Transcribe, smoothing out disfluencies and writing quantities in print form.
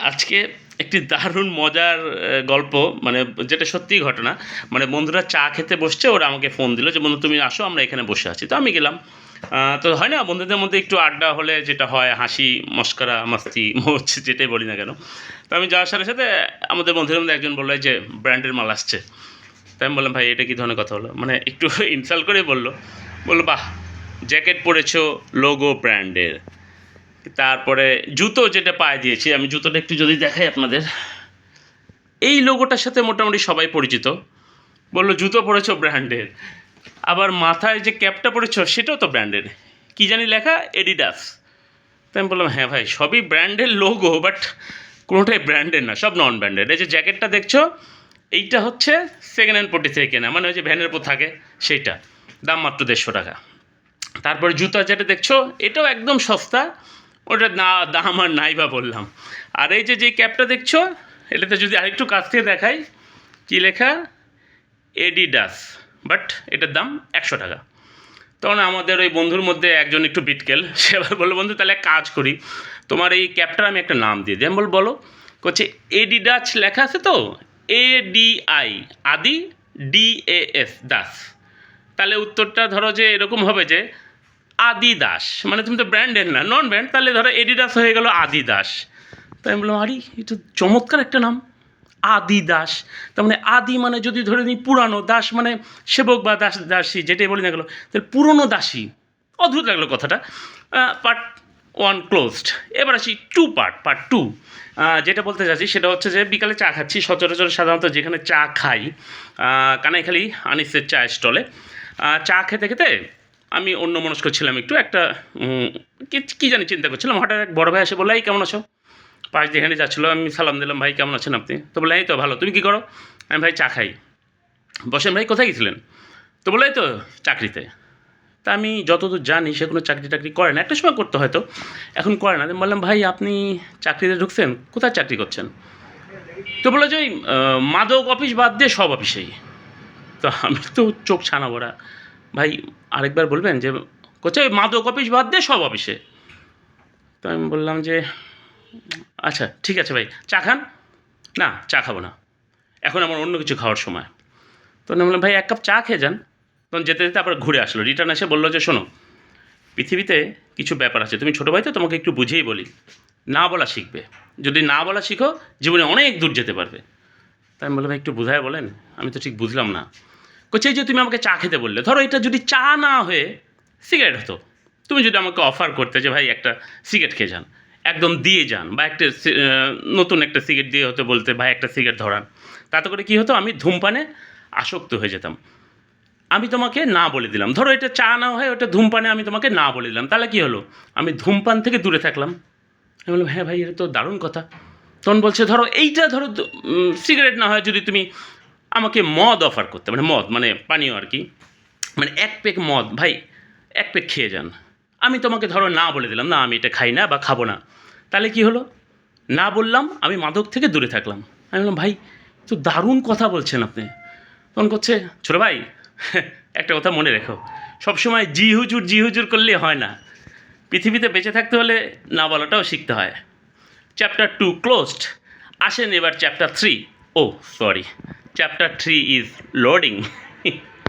আজকে একটি দারুণ মজার গল্প, মানে যেটা সত্যিই ঘটনা। মানে বন্ধুরা চা খেতে বসছে, ওরা আমাকে ফোন দিল যে, "বন্ধু তুমি আসো, আমরা এখানে বসে আছি।" তো আমি গেলাম। তো হয় না বন্ধুদের মধ্যে একটু আড্ডা হলে যেটা হয়, হাসি, মশকরা, মাস্তি, মৌজ যেটাই বলি না কেন। তো আমি যাওয়ার সাথে, সাথে আমাদের বন্ধুদের মধ্যে একজন বলল যে, "ব্র্যান্ডের মাল আসছে।" তাই আমি বললাম, "ভাই এটা কী ধরনের কথা হলো?" মানে একটু ইনসাল্ট করেই বলল। বলল, "বাহ! জ্যাকেট পরেছো লোগো ব্র্যান্ডের। তারপরে জুতো যেটা পায়ে দিয়েছি, আমি জুতোটা একটু যদি দেখাই আপনাদের, এই লোগোটার সাথে মোটামুটি সবাই পরিচিত।" বলল, "জুতো পরেছো ব্র্যান্ডের। আবার মাথায় যে ক্যাপটা পরেছো সেটাও তো ব্র্যান্ডের। কী জানি লেখা এডিডাস।" তো আমি বললাম, "হ্যাঁ ভাই, সবই ব্র্যান্ডের লোগো, বাট কোনোটাই ব্র্যান্ডের না, সব নন ব্র্যান্ডেড। এই যে জ্যাকেটটা দেখছো, এইটা হচ্ছে সেকেন্ড হ্যান্ড পট্টি থেকে কেনা, মানে ওই যে ভ্যানের উপর থাকে সেইটা, দাম মাত্র 150 টাকা। তারপরে জুতা যেটা দেখছো, এটাও একদম সস্তা, ওটার দাম আর নাই বা বললাম। আর এই যে ক্যাপটা দেখছো, এটাতে যদি আরেকটু কাছ থেকে দেখাই, কী লেখা এডিডাস, বাট এটার দাম 100 টাকা। তখন আমাদের ওই বন্ধুর মধ্যে একজন একটু বিটকেল, সে এবার বললো, "বন্ধু তাহলে এক কাজ করি, তোমার এই ক্যাপটার আমি একটা নাম দিয়ে দিই।" আমি বলো। করছে এডিডাস লেখা আছে তো, ADI, আদি, DAS, দাস। তাহলে উত্তরটা ধরো যে এরকম হবে যে আদিদাস, মানে তুমি তো ব্র্যান্ডের না, নন ব্র্যান্ড, তাহলে ধরো এডিডাস হয়ে গেল আদিদাস। তাই আমি বললাম, আরে এটা চমৎকার একটা নাম, আদিদাস। তার মানে আদি মানে যদি ধরে নিই পুরানো, দাস মানে সেবক বা দাসী যেটাই বলি না গেলো, তাহলে পুরনো দাসী। অদ্ভুত লাগলো কথাটা। Part one closed. এবার আসি পার্ট টু। যেটা বলতে চাচ্ছি সেটা হচ্ছে যে বিকালে চা খাচ্ছি, সচরাচর সাধারণত যেখানে চা খাই, কানাইখালি আনিসের চা স্টলে। চা খেতে খেতে আমি অন্যমনস্ক ছিলাম একটু, একটা কী জানি চিন্তা করছিলাম। হঠাৎ এক বড় ভাই এসে বললো, "এই কেমন আছো?" পাশ দিয়ে হেঁটে যাচ্ছিলো, আমি সালাম দিলাম, "ভাই কেমন আছেন আপনি?" তো বললেন, "এই তো ভালো, তুমি কী করো?" আমি, "ভাই চা খাই।" "বসেন ভাই, কোথায় গেছিলেন?" তো বললো, "এই তো চাকরিতে।" তা আমি যতদূর জানি সে কোনো চাকরি টাকরি করে না, একটা সময় করতো হয়তো, এখন করে না। আমি বললাম, "ভাই আপনি চাকরিতে ঢুকছেন, কোথায় চাকরি করছেন?" তো বললো যে, "ওই মাদক অফিস বাদ দিয়ে সব অফিসেই।" তো আমি তো চোখ ছানা বড়া, "ভাই আরেকবার বলবেন?" যে করছে, "ওই মাদক অফিস বাদ দিয়ে সব অফিসে।" তো আমি বললাম যে, "আচ্ছা ঠিক আছে ভাই, চা খান?" "না, চা খাবো না, এখন আমার অন্য কিছু খাওয়ার সময়।" তখন আমি বললাম, "ভাই 1 কাপ চা খেয়ে যান।" তখন যেতে, যেতে আবার ঘুরে আসলো, রিটার্ন এসে বললো যে, "শোনো, পৃথিবীতে কিছু ব্যাপার আছে, তুমি ছোটো ভাই তো, তোমাকে একটু বুঝিয়েই বলি, না বলা শিখবে। যদি না বলা শিখো, জীবনে অনেক দূর যেতে পারবে।" তাই আমি বললাম, "ভাই একটু বুঝায় বলেন, আমি তো ঠিক বুঝলাম না।" করছে, "এই যে তুমি আমাকে চা খেতে বললে, ধরো এটা যদি চা না হয়ে সিগারেট হতো, তুমি যদি আমাকে অফার করতে যে ভাই একটা সিগারেট খেয়ে যান, একদম দিয়ে যান, বা একটা নতুন একটা সিগারেট দিয়ে হতে বলতে, ভাই একটা সিগারেট ধরান, তাতে করে কী হতো, আমি ধূমপানে আসক্ত হয়ে যেতাম। আমি তোমাকে না বলে দিলাম, ধরো এটা চা না হয়ে ওটা ধূমপানে আমি তোমাকে না বলে দিলাম, তাহলে কী হলো, আমি ধূমপান থেকে দূরে থাকলাম।" আমি বললাম, "হ্যাঁ ভাই, এটা তো দারুণ কথা।" তখন বলছে, "ধরো এইটা ধরো সিগারেট না হয় যদি তুমি আমাকে মদ অফার করতে, মানে মদ মানে পানীয় আর কি, মানে 1 পেক মদ, ভাই 1 পেক খেয়ে যান, আমি তোমাকে ধরো না বলে দিলাম, না আমি এটা খাই না বা খাবো না, তাহলে কী হলো, না বললাম, আমি মাদক থেকে দূরে থাকলাম।" আমি বললাম, "ভাই তো দারুণ কথা বলছেন আপনি।" তখন করছে, "ছোটো ভাই, একটা কথা মনে রেখো, সবসময় জি হুজুর জি হুজুর করলে হয় না, পৃথিবীতে বেঁচে থাকতে হলে না বলাটাও শিখতে হয়। Chapter 2 closed. আসেন এবার chapter 3। Oh sorry, chapter 3 is loading."